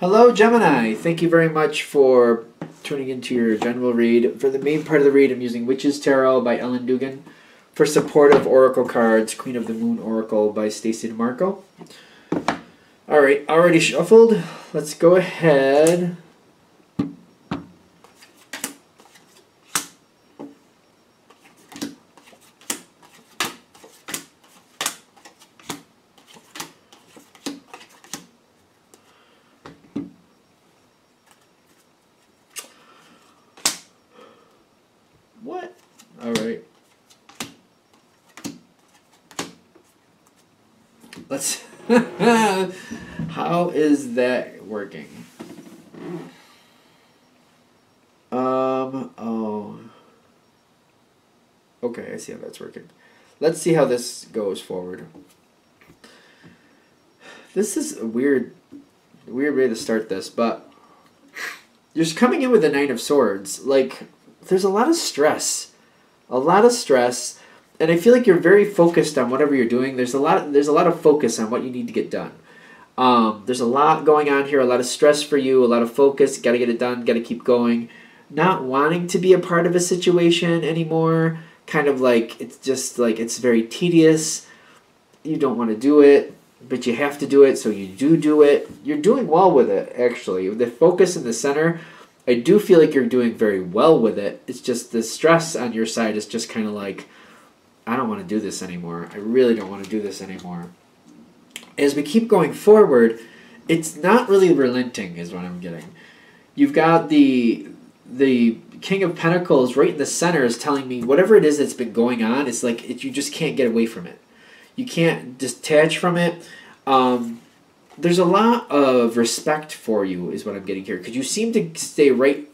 Hello, Gemini. Thank you very much for tuning into your general read. For the main part of the read, I'm using Witch's Tarot by Ellen Dugan. For supportive oracle cards, Queen of the Moon Oracle by Stacey DeMarco. All right, already shuffled. Let's go ahead. What? All right. Let's. How is that working? Oh. Okay, I see how that's working. Let's see how this goes forward. This is a weird way to start this, but you're just coming in with the Nine of Swords. Like, there's a lot of stress. And I feel like you're very focused on whatever you're doing. There's a lot of focus on what you need to get done. There's a lot going on here, a lot of stress for you, a lot of focus, got to get it done, got to keep going. Not wanting to be a part of a situation anymore, kind of like it's just like it's very tedious. You don't want to do it, but you have to do it, so you do it. You're doing well with it, actually. The focus in the center, I do feel like you're doing very well with it. It's just the stress on your side is just kind of like, I don't want to do this anymore. I really don't want to do this anymore. As we keep going forward, it's not really relenting is what I'm getting. You've got the King of Pentacles right in the center is telling me whatever it is that's been going on, it's like you just can't get away from it. You can't detach from it. There's a lot of respect for you is what I'm getting here because you seem to stay right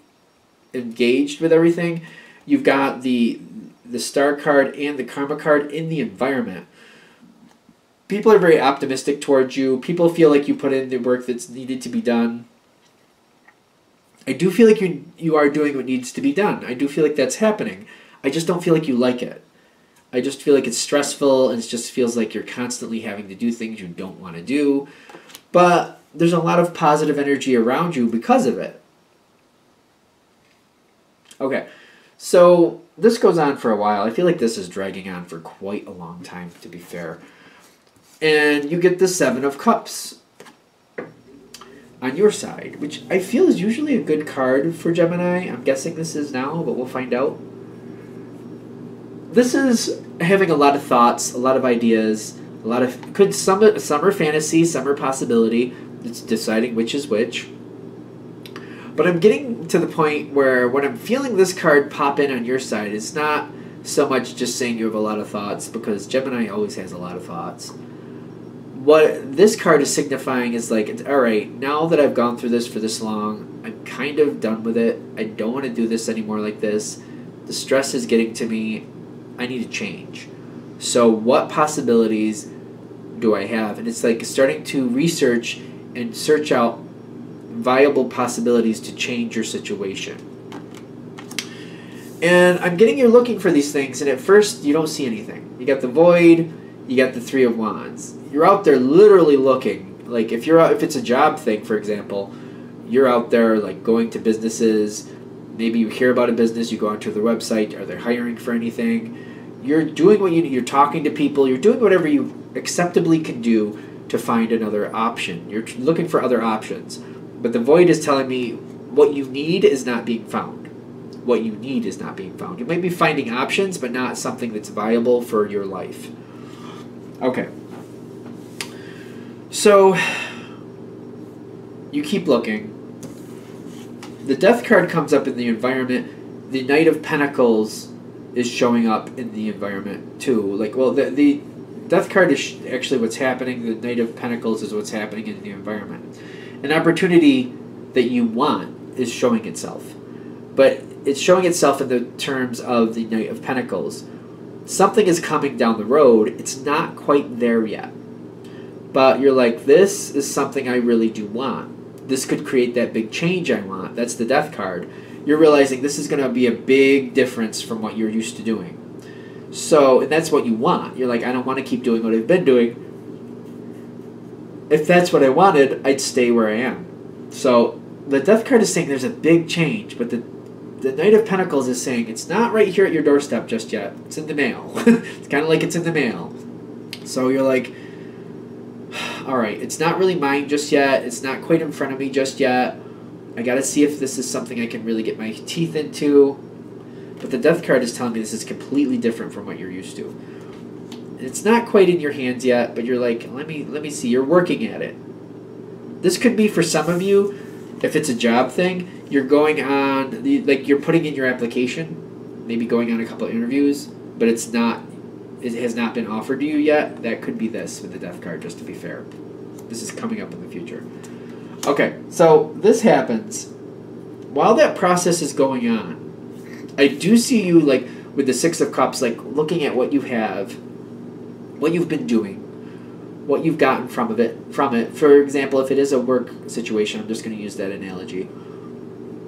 engaged with everything. You've got the Star card and the Karma card in the environment. People are very optimistic towards you. People feel like you put in the work that's needed to be done. I do feel like you are doing what needs to be done. I do feel like that's happening. I just don't feel like you like it. I just feel like it's stressful and it just feels like you're constantly having to do things you don't want to do. But there's a lot of positive energy around you because of it. Okay, so this goes on for a while. I feel like this is dragging on for quite a long time, to be fair. And you get the Seven of Cups on your side, which I feel is usually a good card for Gemini. I'm guessing this is now, but we'll find out. This is having a lot of thoughts, a lot of ideas, a lot of some are fantasy, some are possibility. It's deciding which is which. But I'm getting to the point where when I'm feeling this card pop in on your side, it's not so much just saying you have a lot of thoughts, because Gemini always has a lot of thoughts. What this card is signifying is like, all right, now that I've gone through this for this long, I'm kind of done with it. I don't want to do this anymore like this. The stress is getting to me. I need to change. So what possibilities do I have? And it's like starting to research and search out viable possibilities to change your situation. And I'm getting you're looking for these things, and at first you don't see anything. You got the Void, you got the Three of Wands. You're out there literally looking. Like if it's a job thing, for example, you're out there like going to businesses. Maybe you hear about a business, you go onto their website. Are they hiring for anything? You're doing what you're talking to people. You're doing whatever you acceptably can do to find another option. You're looking for other options. But the Void is telling me what you need is not being found. What you need is not being found. You might be finding options, but not something that's viable for your life. Okay. So, you keep looking. The Death card comes up in the environment. The Knight of Pentacles is showing up in the environment too. Like, well, the Death card is actually what's happening. The Knight of Pentacles is what's happening in the environment. An opportunity that you want is showing itself. But it's showing itself in the terms of the Knight of Pentacles. Something is coming down the road. It's not quite there yet. But you're like, this is something I really do want. This could create that big change I want. That's the Death card. You're realizing this is going to be a big difference from what you're used to doing. So, and that's what you want. You're like, I don't want to keep doing what I've been doing. If that's what I wanted, I'd stay where I am. So the Death card is saying there's a big change, but the Knight of Pentacles is saying it's not right here at your doorstep just yet. It's in the mail. It's kind of like it's in the mail. So you're like, all right, it's not really mine just yet. It's not quite in front of me just yet. I got to see if this is something I can really get my teeth into. But the Death card is telling me this is completely different from what you're used to. It's not quite in your hands yet, but you're like, let me see. You're working at it. This could be for some of you, if it's a job thing, you're going on, you're putting in your application, maybe going on a couple of interviews, but it has not been offered to you yet. That could be this with the Death card, just to be fair. This is coming up in the future. Okay, so this happens. While that process is going on, I do see you, like, with the Six of Cups, like, looking at what you have, what you've been doing, what you've gotten from it. For example, if it is a work situation, I'm just going to use that analogy.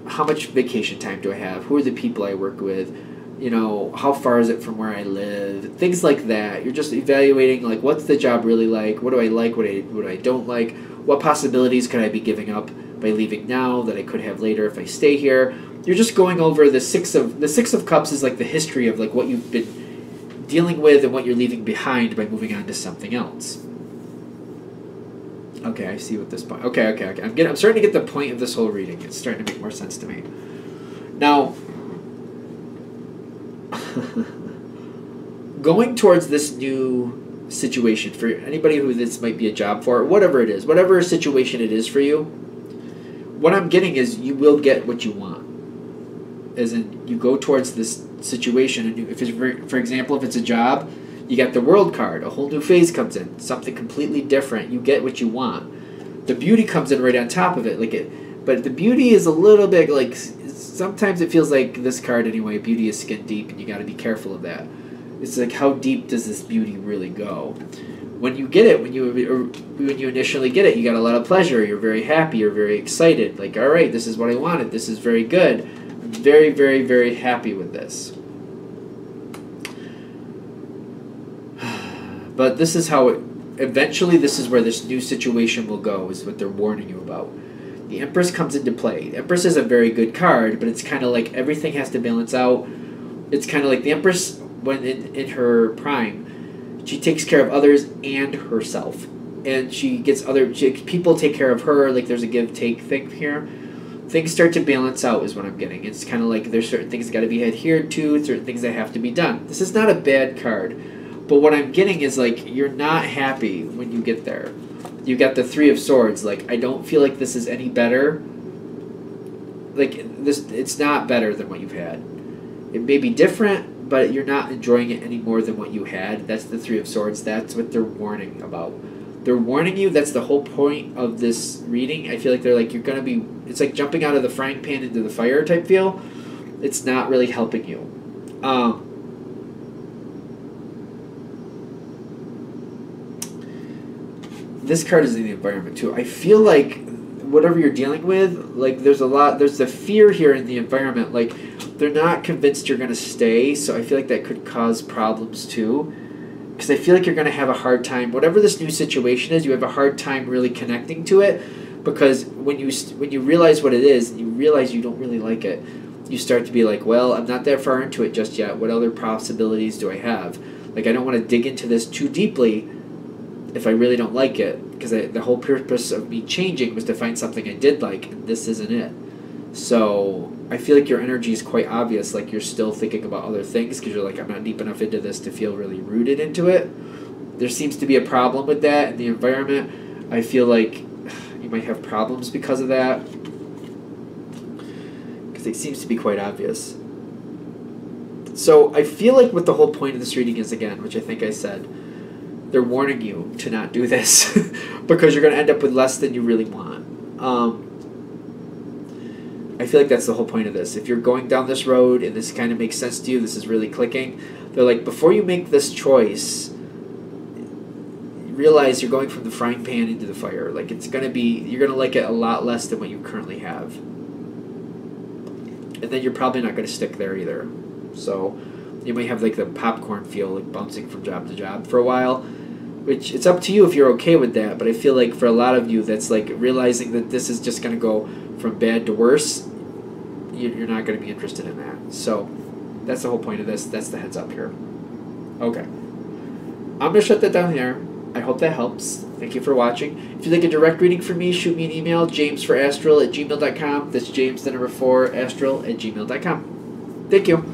How much vacation time do I have? Who are the people I work with? You know, how far is it from where I live? Things like that. You're just evaluating, like, what's the job really like? What do I like? What I don't like? What possibilities could I be giving up by leaving now that I could have later if I stay here? You're just going over the Six of Cups is like the history of, like, what you've been dealing with and what you're leaving behind by moving on to something else. Okay, I see what this point. Okay. I'm starting to get the point of this whole reading. It's starting to make more sense to me. Now, going towards this new situation for anybody who this might be a job for, whatever it is, whatever situation it is for you, what I'm getting is you will get what you want. As in, you go towards this situation, and if it's, for example, if it's a job, you got the World card, a whole new phase comes in, something completely different. You get what you want. The Beauty comes in right on top of it, but the Beauty is a little bit like, sometimes it feels like this card anyway. Beauty is skin deep, and you got to be careful of that. It's like, how deep does this beauty really go? When you get it, when you initially get it, you got a lot of pleasure. You're very happy. You're very excited. Like, all right, this is what I wanted. This is very good. I'm very, very, very happy with this. But this is how eventually this is where this new situation will go, is what they're warning you about. The Empress comes into play. The Empress is a very good card, but it's kind of like everything has to balance out. It's kind of like the Empress, when in her prime, she takes care of others and herself. And she gets people take care of her, like there's a give-take thing here. Things start to balance out is what I'm getting. It's kind of like there's certain things that got to be adhered to, certain things that have to be done. This is not a bad card. But what I'm getting is, like, you're not happy when you get there. You got the Three of Swords. Like, I don't feel like this is any better. Like, it's not better than what you've had. It may be different, but you're not enjoying it any more than what you had. That's the Three of Swords. That's what they're warning about. They're warning you. That's the whole point of this reading. I feel like they're like, you're going to be... It's like jumping out of the frying pan into the fire type feel. It's not really helping you. This card is in the environment too. I feel like whatever you're dealing with, like there's the fear here in the environment. Like they're not convinced you're going to stay, so I feel like that could cause problems too. Because I feel like you're going to have a hard time, whatever this new situation is, you have a hard time really connecting to it. Because when you realize what it is, and you realize you don't really like it, you start to be like, well, I'm not that far into it just yet. What other possibilities do I have? Like, I don't want to dig into this too deeply if I really don't like it, because the whole purpose of me changing was to find something I did like, and this isn't it. So I feel like your energy is quite obvious, like you're still thinking about other things, because you're like, I'm not deep enough into this to feel really rooted into it. There seems to be a problem with that in the environment. I feel like you might have problems because of that, because it seems to be quite obvious. So I feel like what the whole point of this reading is, again, which I think I said, they're warning you to not do this because you're going to end up with less than you really want. I feel like that's the whole point of this. If you're going down this road and this kind of makes sense to you, this is really clicking, they're like, before you make this choice, realize you're going from the frying pan into the fire. Like, it's going to be, you're going to like it a lot less than what you currently have. And then you're probably not going to stick there either. So you might have like the popcorn feel, like bouncing from job to job for a while. which it's up to you if you're okay with that, but I feel like for a lot of you that's like realizing that this is just going to go from bad to worse, you're not going to be interested in that. So that's the whole point of this. That's the heads up here. Okay. I'm going to shut that down here. I hope that helps. Thank you for watching. If you'd like a direct reading from me, shoot me an email, jamesforastral@gmail.com. That's James, the number 4, astral@gmail.com. Thank you.